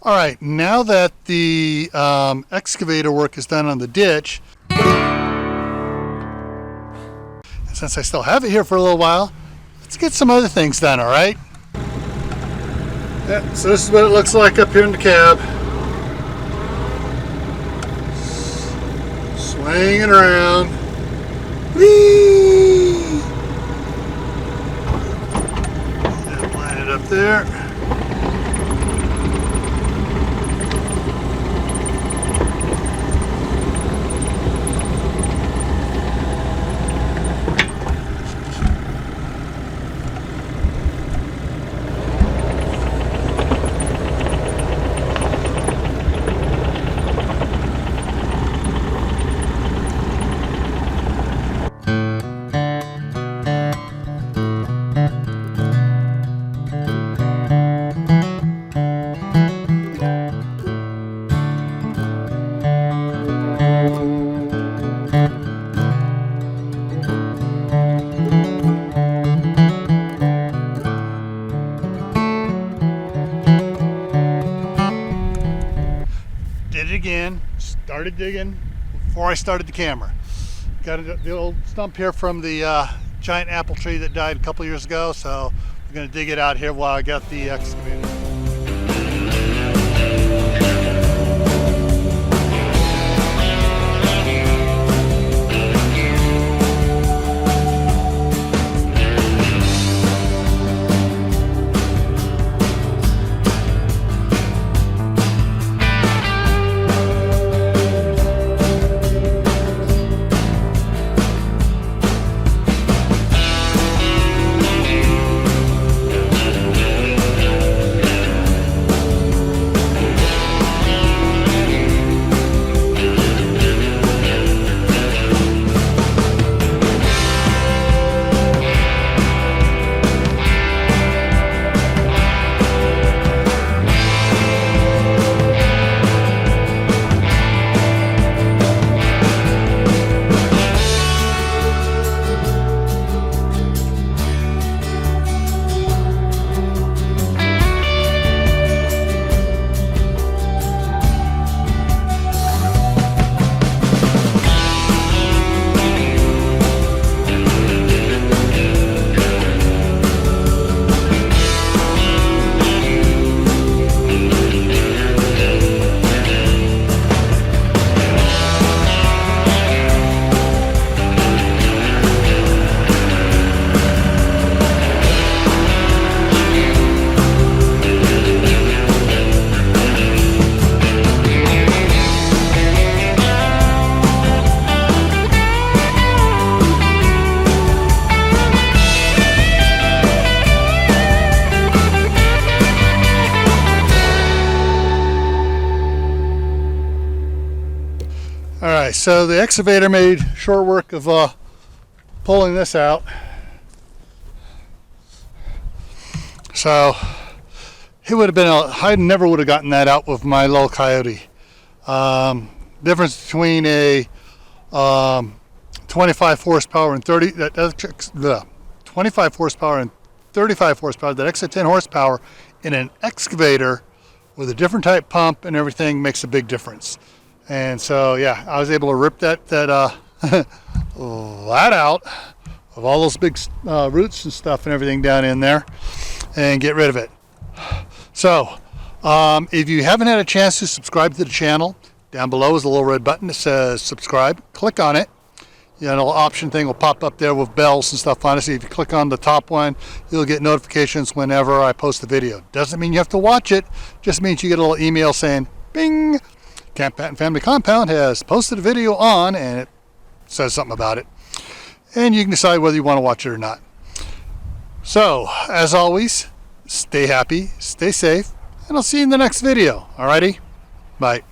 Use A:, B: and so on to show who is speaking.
A: All right, now that the excavator work is done on the ditch, and since I still have it here for a little while, let's get some other things done, all right? Yeah, so this is what it looks like up here in the cab. Swinging around. Whee! And line it up there. Did it again, started digging before I started the camera. Got the old stump here from the giant apple tree that died a couple years ago, so we're going to dig it out here while I got the excavator. Alright, so the excavator made short work of pulling this out. So it would have been, I never would have gotten that out with my little Kioti. Difference between a 25 horsepower and 25 horsepower and 35 horsepower, that extra 10 horsepower in an excavator with a different type pump and everything makes a big difference. And so, yeah, I was able to rip that that out of all those big roots and stuff and everything down in there and get rid of it. So, if you haven't had a chance to subscribe to the channel, down below is a little red button that says subscribe. Click on it. You know, a little option thing will pop up there with bells and stuff on it. So if you click on the top one, you'll get notifications whenever I post a video. Doesn't mean you have to watch it. Just means you get a little email saying, bing, Camppatton Family Compound has posted a video on, and it says something about it. And you can decide whether you want to watch it or not. So, as always, stay happy, stay safe, and I'll see you in the next video. Alrighty? Bye.